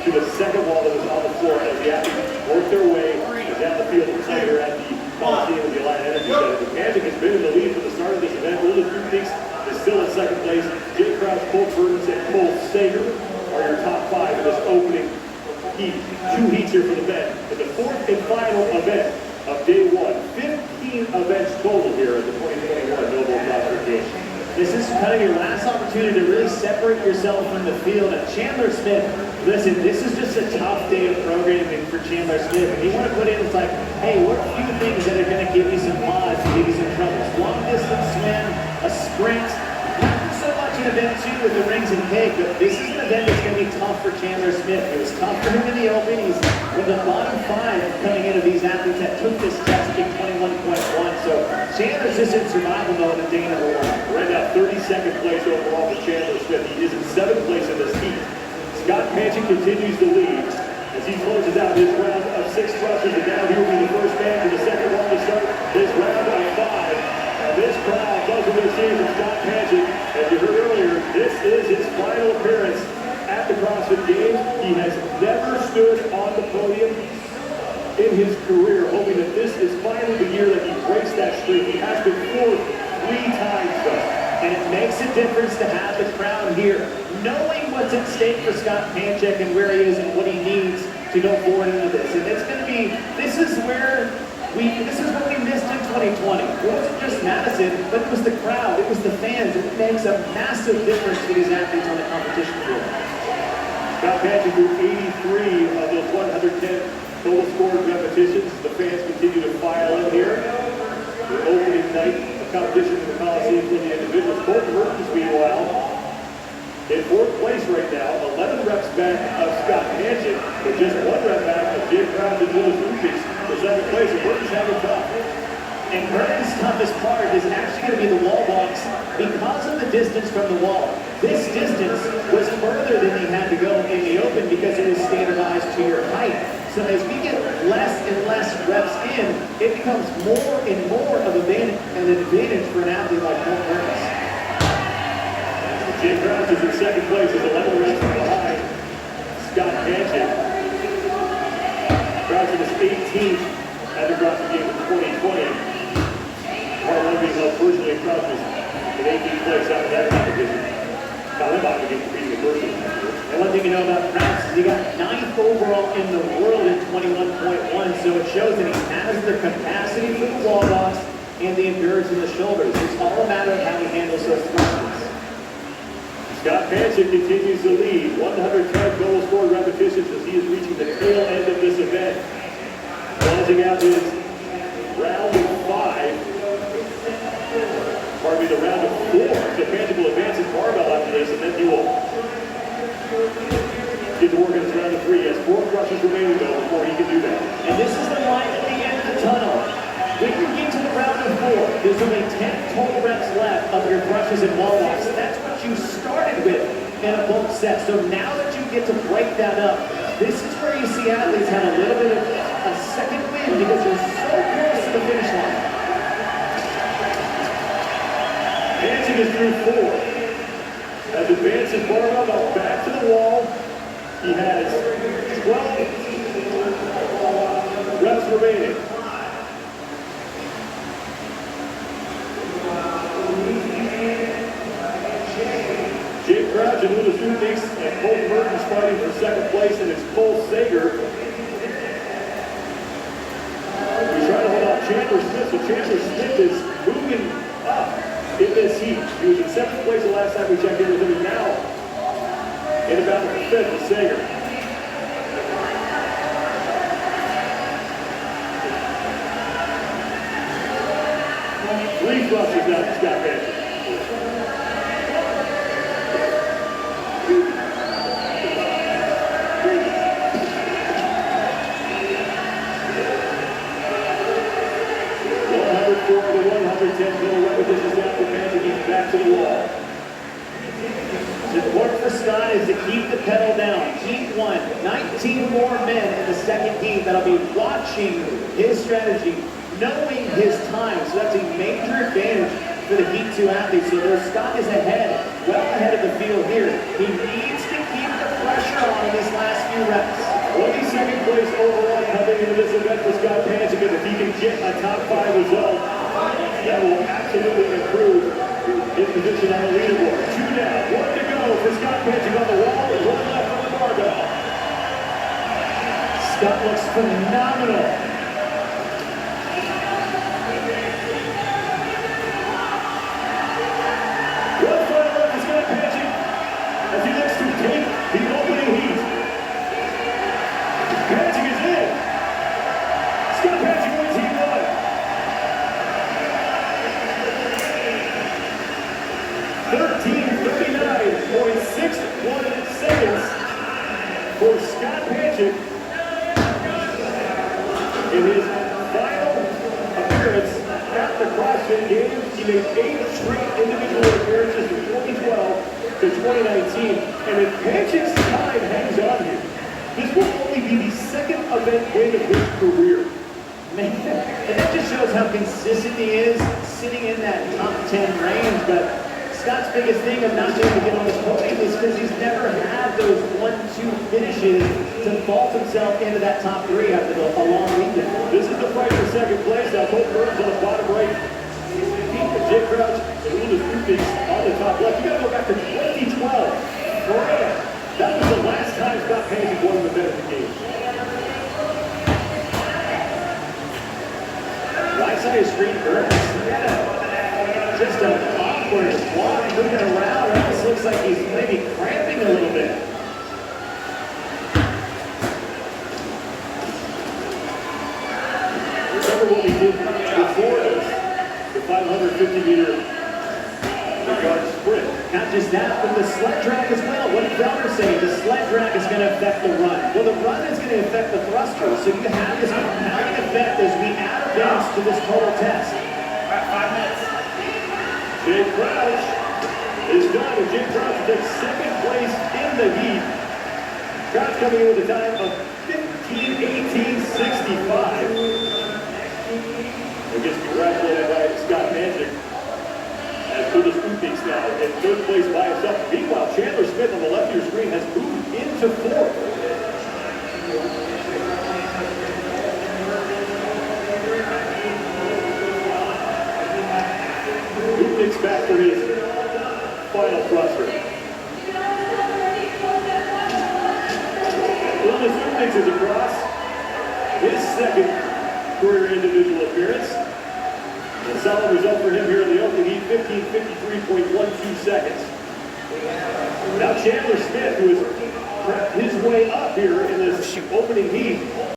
to the second wall that was on the floor as the athletes work their way down the field here at the Coliseum of the Allied Energy Center. The Magic has been in the lead from the start of this event. Pullup is still in second place. Jay Crouch, Cole Burns, and Cole Sager are your top five in this opening heat. 2 heats here for the men. In the fourth and final event of day one, 15 events total here at the 2021 Medball Block game. This is kind of your last opportunity to really separate yourself from the field. And Chandler Smith, listen, this is just a tough day of programming for Chandler Smith. And you want to put in, it's like, hey, what are a few things that are going to give you some pause and give you some troubles? Long distance swim, a sprint, not so much an event too with the rings and cake, but this is an event that's going to be tough for Chandler Smith. It was tough for him in the open. He's with the bottom 5 coming into these athletes that took this test at 21.1. So Chandler's just in survival mode in day number 1. Right now, 32nd place overall for Chandler Smith. He is in 7th place in this heat. Scott Panchin continues to lead as he closes out his round of 6 thrusters. And now he will be the first man to the second round to start his round of 5. And this crowd doesn't receive from Scott Panchin. As you heard earlier, this is his final appearance at the CrossFit Games. He has never stood on the podium in his career, hoping that this is finally the year that he breaks that streak. He has been fourth 3 times though. And it makes a difference to have the crowd here, knowing what's at stake for Scott Panchin and where he is and what he needs to go forward into this. And it's going to be, this is what we missed in 2020. It wasn't just Madison, but it was the crowd, it was the fans. It makes a massive difference for these athletes on the competition field. Scott Panchin threw 83 of those 110 total scored repetitions. The fans continue to file in here. The opening night of competition in the Coliseum for the individuals. Cole Burns, meanwhile, in 4th place right now. 11 reps back of Scott Panchin, but just 1 rep back of Jay Crouch and Pullup for 2nd place. And Burns having tough. And Burns' toughest part is actually going to be the wall box because of the distance from the wall. This distance was further than he had to go in the open because it was standardized to your height. So as we get less and less reps in, it becomes more and more of an advantage for an athlete like Cole Burns. Jay Crouch is in 2nd place with 11 reps behind Scott Panchin. Crouch is 18th at the CrossFit Games in 2020. Parnell being held personally, Crouch is in 18th place after that competition. Pullup against competing in person. And one thing you know about Crouch is he got 9th overall in the world in 21.1, so it shows that he has the capacity for the wall box and the endurance in the shoulders. It's all a matter of how he handles those thrusters. Scott Panchin continues to lead, 110 total scored repetitions as he is reaching the tail end of this event. Closing out his round of 5. Pardon me, the round of 4. So Panchin will advance his barbell after this, and then he will get to work on his round of 3. He has 4 crushes remaining though before he can do that. And this is the light at the end of the tunnel. When you get to the round of 4, there's only 10 total reps left of your crushes and wall walks. That's what you started with in a bulk set. So now that you get to break that up, this is where you see athletes have a little bit of a second win because they're so close to the finish line. Panchin is through 4. Has advanced his barbell back to the wall. He has 12 reps remaining. Jay Crouch and Pullup and Cole Burns fighting for 2nd place, and it's Cole Sager. We try to hold out Chandler Smith, so Chandler Smith is moving up in this heat. He was in 7th place the last time we checked in with him, now in about 5th with Sager. Three thrusters now for Scott Panchin. For the 110 total repetitions after Panchin, he's back to the wall. The important for Scott is to keep the pedal down. Heat 1, 19 more men in the 2nd heat that'll be watching his strategy, knowing his time. So that's a major advantage for the Heat 2 athletes. So though Scott is ahead, well ahead of the field here, he needs to keep the pressure on in these last few reps. place overall coming into this event for Scott Pancic. And if he can get a top 5 result, that will absolutely improve his position on the leaderboard. 2 down, 1 to go for Scott Pancic on the wall and 1 left on the barbell. Scott looks phenomenal. One final left for Scott Pancic as he looks to take the opening heat. Pancic is in. Scott Pancic wins heat 1. 13:39.61 seconds for Scott Pancic in his final appearance at the CrossFit Games. He made 8 straight individual appearances from 2012 to 2019. And if Pancic's time hangs on him, this will only be the second event win of his career. Man, and that just shows how consistent he is, sitting in that top 10 range. But Scott's biggest thing of not being able to get on the podium is because he's never had those 1-2 finishes to vault himself into that top 3 after a long weekend. This is the fight for second place. Now both birds on the bottom right. Jake Crouch and Lucas Rufus on the top left. You got to go back to 2012. Parnell. That was the last time Scott Pancic won the event of the game. Right side of screen, Burns. Just an awkward walk, moving around. It almost looks like he's maybe cramping a little bit. Remember what we did before this, the 550-meter regard sprint. Not just that, but the sled drag as well. What did Felder say? The sled drag is going to affect the run. Well, the run is going to affect the thruster. So you have this compounding effect as we add events to this total test. All right, 5 minutes. Jake Crouch is done, and Jake Crouch takes second place in the heat. Crouch coming in with a time of 15:18.65. He gets congratulated by Scott Pancic as Pulldown Speaks now in third place by himself. Meanwhile, Chandler Smith on the left of your screen has moved into 4th. Picks back for his final thruster. Willis Phoenix is across his second career individual appearance. A solid result for him here in the opening heat, 15:53.12 seconds. Now Chandler Smith, who has prepped his way up here in this opening heat.